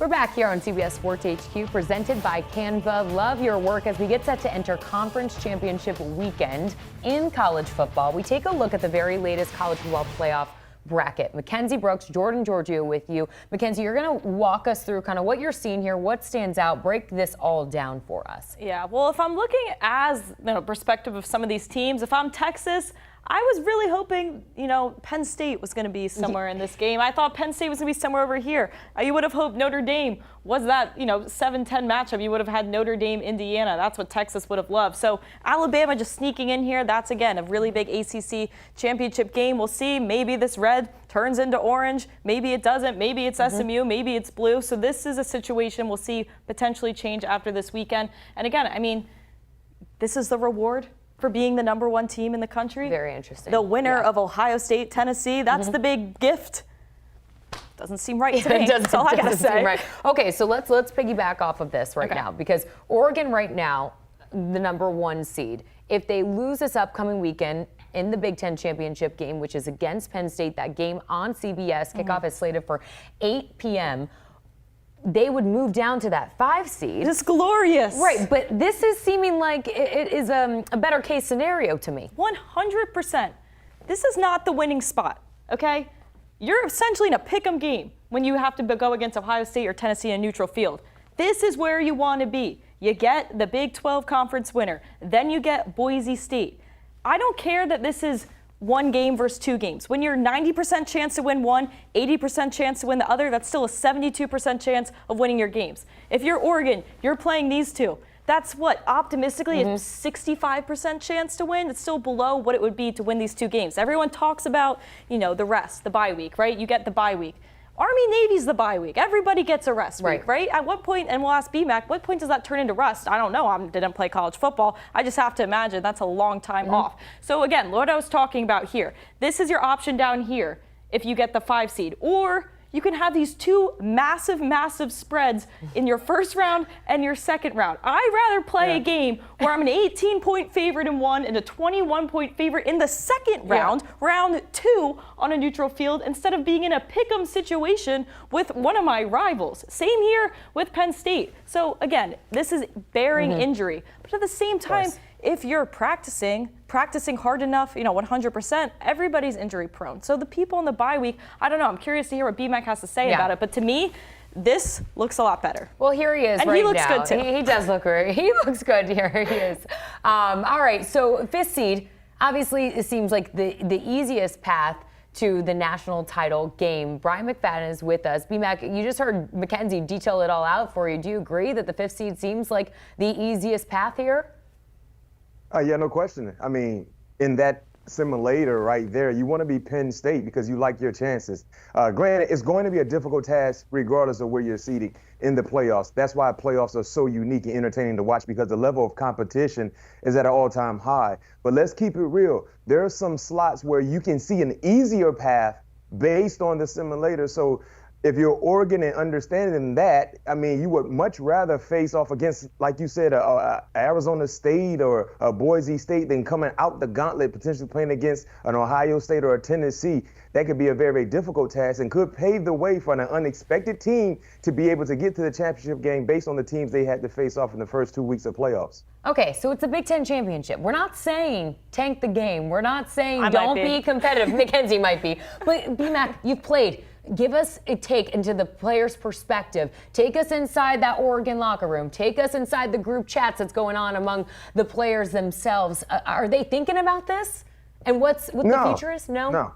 We're back here on CBS Sports HQ, presented by Canva. Love your work as we get set to enter conference championship weekend in college football. We take a look at the very latest college football playoff bracket. Mackenzie Brooks, Jordan Giorgio with you. Mackenzie, you're going to walk us through kind of what you're seeing here, what stands out, break this all down for us. Yeah, well, if I'm looking as perspective of some of these teams, if I'm Texas, I was really hoping, Penn State was going to be somewhere in this game. I thought Penn State was going to be somewhere over here. You would have hoped Notre Dame was that, 7-10 matchup. You would have had Notre Dame, Indiana. That's what Texas would have loved. So Alabama just sneaking in here. That's, again, a really big ACC championship game. We'll see. Maybe this red turns into orange. Maybe it doesn't. Maybe it's SMU. Maybe it's blue. So this is a situation we'll see potentially change after this weekend. And again, this is the reward for being the #1 team in the country. Very interesting. The winner of Ohio State, Tennessee, that's the big gift. Doesn't seem right to me. That's all I gotta say. Right. Okay, so let's piggyback off of this now, because Oregon right now, the #1 seed, if they lose this upcoming weekend in the Big Ten championship game, which is against Penn State, that game on CBS, kickoff is slated for 8 p.m., they would move down to that 5 seed. It's glorious. Right, but this is seeming like it is a better case scenario to me. 100%. This is not the winning spot, okay? You're essentially in a pick-em game when you have to go against Ohio State or Tennessee in a neutral field. This is where you want to be. You get the Big 12 conference winner. Then you get Boise State. I don't care that this is 1 game versus 2 games. When you're 90% chance to win one, 80% chance to win the other, that's still a 72% chance of winning your games. If you're Oregon, you're playing these two. That's what, optimistically, a 65% chance to win. It's still below what it would be to win these 2 games. Everyone talks about, the rest, the bye week, right? You get the bye week. Army, Navy's the bye week. Everybody gets a rest week, right? At what point, and we'll ask BMAC, what point does that turn into rest? I don't know. I didn't play college football. I just have to imagine that's a long time off. So again, what I was talking about here, this is your option down here if you get the 5 seed. Or you can have these 2 massive spreads in your first round and your second round. I'd rather play a game where I'm an 18-point favorite in one and a 21-point favorite in the second round, round 2 on a neutral field, instead of being in a pick-em situation with one of my rivals. Same here with Penn State. So again, this is bearing injury. But at the same time, if you're practicing hard enough, 100%, everybody's injury prone. So the people in the bye week, I don't know, I'm curious to hear what BMAC has to say about it. But to me, this looks a lot better. Well, here he is and right he looks now. good, too. He does look great. He looks good. Here he is. All right, so 5th seed, obviously it seems like the easiest path to the national title game. Bryant McFadden is with us. BMAC, you just heard Mackenzie detail it all out for you. Do you agree that the 5th seed seems like the easiest path here? Yeah, no question. In that simulator right there, you want to be Penn State because you like your chances. Granted, it's going to be a difficult task regardless of where you're seated in the playoffs. That's why playoffs are so unique and entertaining to watch, because the level of competition is at an all-time high. But let's keep it real. There are some slots where you can see an easier path based on the simulator. So if you're Oregon and understanding that, you would much rather face off against, like you said, Arizona State or a Boise State than coming out the gauntlet, potentially playing against an Ohio State or a Tennessee. That could be a very, very difficult task and could pave the way for an unexpected team to be able to get to the championship game based on the teams they had to face off in the first 2 weeks of playoffs. Okay, so it's a Big Ten championship. We're not saying tank the game. We're not saying don't be competitive. Mackenzie might be. But BMAC, you've played. Give us a take into the player's perspective. Take us inside that Oregon locker room. Take us inside the group chats that's going on among the players themselves. Are they thinking about this? And what the future is? No,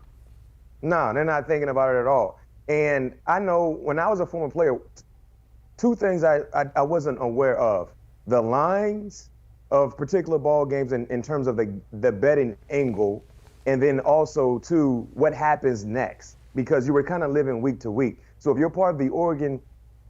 they're not thinking about it at all. And I know when I was a former player, 2 things I wasn't aware of. The lines of particular ball games in terms of the betting angle, and then also, 2, what happens next. Because you were kind of living week to week. So if you're part of the Oregon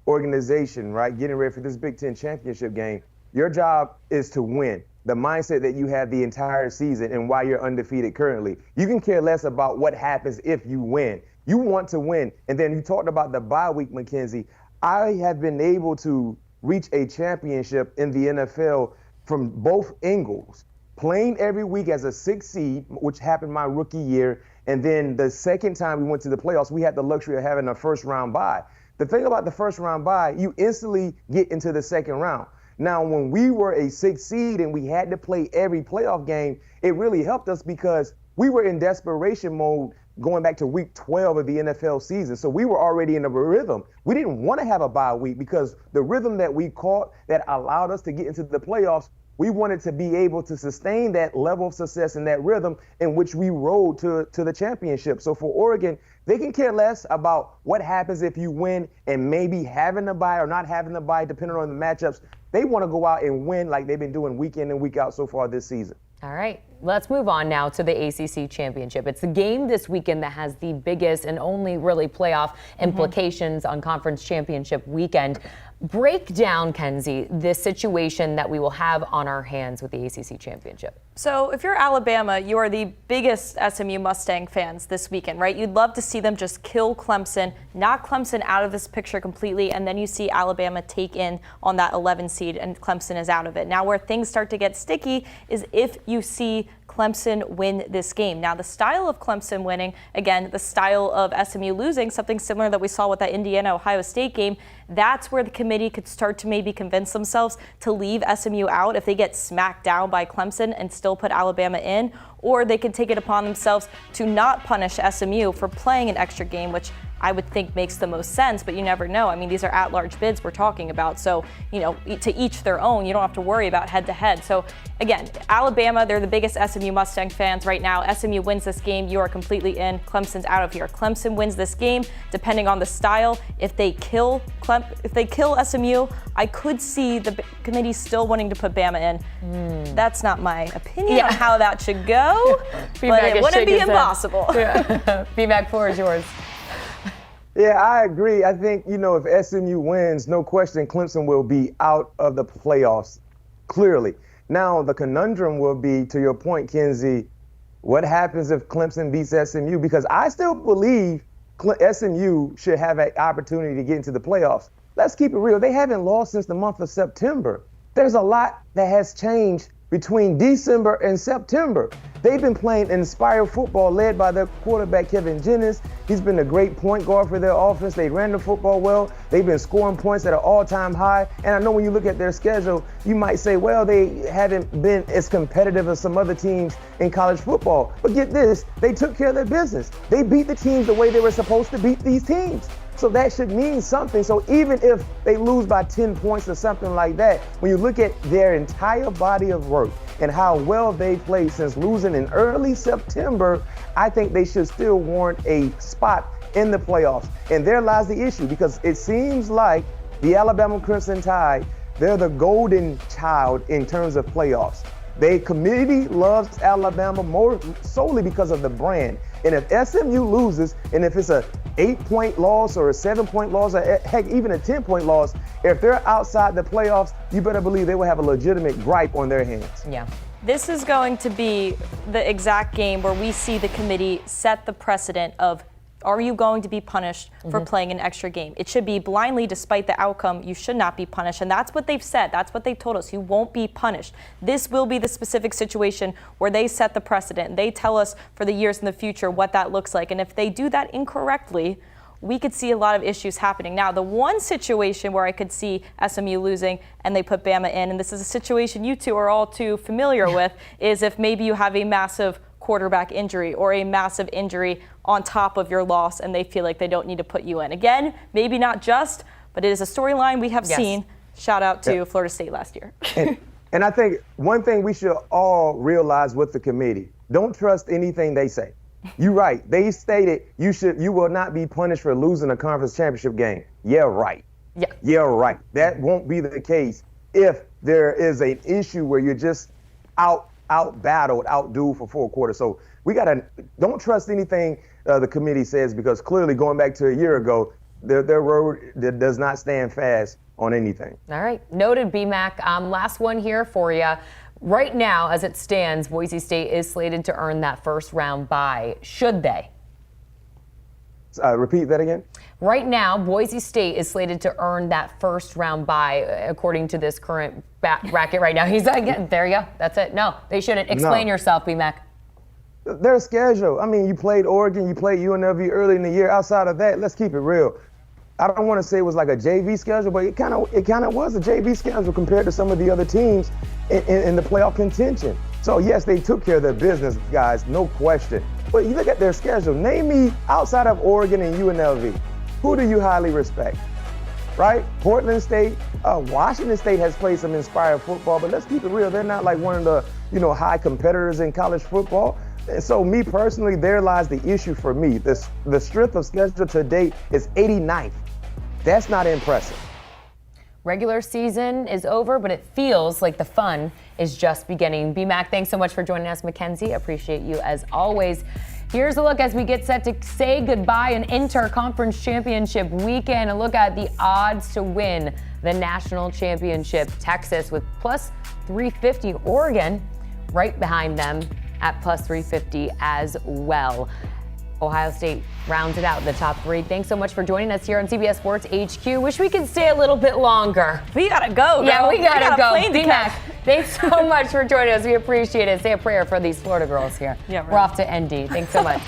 organization, right, getting ready for this Big Ten championship game, your job is to win. The mindset that you have the entire season and why you're undefeated currently. You can care less about what happens if you win. You want to win. And then you talked about the bye week, Mackenzie. I have been able to reach a championship in the NFL from both angles. Playing every week as a 6th seed, which happened my rookie year, and then the second time we went to the playoffs, we had the luxury of having a first-round bye. The thing about the first round bye, you instantly get into the second round. Now, when we were a 6th seed and we had to play every playoff game, it really helped us because we were in desperation mode going back to week 12 of the NFL season. So we were already in a rhythm. We didn't want to have a bye week because the rhythm that we caught that allowed us to get into the playoffs, we wanted to be able to sustain that level of success and that rhythm in which we rode to the championship. So for Oregon, they can care less about what happens if you win and maybe having a bye or not having a bye, depending on the matchups. They want to go out and win like they've been doing week in and week out so far this season. All right, let's move on now to the ACC Championship. It's the game this weekend that has the biggest and only really playoff implications on Conference Championship weekend. Break down, Kenzie, this situation that we will have on our hands with the ACC Championship. So if you're Alabama, you are the biggest SMU Mustang fans this weekend, right? You'd love to see them just kill Clemson, knock Clemson out of this picture completely, and then you see Alabama take in on that 11 seed and Clemson is out of it. Now where things start to get sticky is if you see Clemson win this game. Now, the style of Clemson winning, again, the style of SMU losing, something similar that we saw with that Indiana-Ohio State game, that's where the committee could start to maybe convince themselves to leave SMU out if they get smacked down by Clemson and still put Alabama in, or they can take it upon themselves to not punish SMU for playing an extra game, which I would think makes the most sense, but you never know. I mean, these are at-large bids we're talking about, so, you know, to each their own. You don't have to worry about head-to-head. So, again, Alabama, they're the biggest SMU Mustang fans right now. SMU wins this game, you are completely in. Clemson's out of here. Clemson wins this game, depending on the style. If they kill SMU, I could see the committee still wanting to put Bama in. That's not my opinion on how that should go, but it wouldn't be impossible. BMAC, floor is yours. Yeah, I agree. I think, you know, if SMU wins, no question, Clemson will be out of the playoffs, clearly. Now, the conundrum will be, to your point, Kenzie, what happens if Clemson beats SMU? Because I still believe SMU should have an opportunity to get into the playoffs. Let's keep it real. They haven't lost since the month of September. There's a lot that has changed between December and September. They've been playing inspired football led by their quarterback, Kevin Jennings. He's been a great point guard for their offense. They ran the football well. They've been scoring points at an all-time high. And I know when you look at their schedule, you might say, well, they haven't been as competitive as some other teams in college football. But get this, they took care of their business. They beat the teams the way they were supposed to beat these teams. So that should mean something. So even if they lose by 10 points or something like that, when you look at their entire body of work and how well they played since losing in early September, I think they should still warrant a spot in the playoffs. And there lies the issue, because it seems like the Alabama Crimson Tide, they're the golden child in terms of playoffs. The committee loves Alabama more solely because of the brand. And if SMU loses, and if it's a 8-point loss or a 7-point loss, or heck, even a 10-point loss, if they're outside the playoffs, you better believe they will have a legitimate gripe on their hands. Yeah. This is going to be the exact game where we see the committee set the precedent of, are you going to be punished for playing an extra game? It should be blindly, despite the outcome, you should not be punished. And that's what they've said. That's what they've told us. You won't be punished. This will be the specific situation where they set the precedent. They tell us for the years in the future what that looks like. And if they do that incorrectly, we could see a lot of issues happening. Now, the one situation where I could see SMU losing and they put Bama in, and this is a situation you two are all too familiar with, is if maybe you have a massive quarterback injury or a massive injury on top of your loss and they feel like they don't need to put you in. Again, maybe not just, but it is a storyline we have seen. Shout out to Florida State last year. And I think one thing we should all realize with the committee, don't trust anything they say. You're right. They stated you will not be punished for losing a conference championship game. Yeah, right. Yeah, right. That won't be the case if there is an issue where you're just out-battled, outdueled for 4 quarters. So don't trust anything the committee says, because clearly going back to a year ago, their road does not stand fast on anything. All right. Noted, BMAC. Last one here for you. Right now, as it stands, Boise State is slated to earn that first round bye. Should they? Repeat that again? Right now, Boise State is slated to earn that first round bye, according to this current bracket right now. He's like, there you go. That's it. No, they shouldn't. Explain yourself, BMAC. Their schedule. I mean, you played Oregon, you played UNLV early in the year. Outside of that, let's keep it real. I don't want to say it was like a JV schedule, but it kind of was a JV schedule compared to some of the other teams in the playoff contention. So yes, they took care of their business, guys, no question. But you look at their schedule. Name me, outside of Oregon and UNLV, who do you highly respect? Right? Portland State, Washington State has played some inspired football, but let's keep it real. They're not like one of the high competitors in college football. And so me personally, there lies the issue for me. The strength of schedule to date is 89th. That's not impressive. Regular season is over, but it feels like the fun is just beginning. B-Mac, thanks so much for joining us. Mackenzie, appreciate you as always. Here's a look as we get set to say goodbye and enter conference championship weekend. A look at the odds to win the national championship. Texas with plus 350. Oregon right behind them at plus 350 as well. Ohio State rounds it out in the top 3. Thanks so much for joining us here on CBS Sports HQ. Wish we could stay a little bit longer. We gotta go, girl. Yeah, we gotta go. B-Mac, thanks so much for joining us. We appreciate it. Say a prayer for these Florida girls here. Yeah, right. We're off to ND. Thanks so much.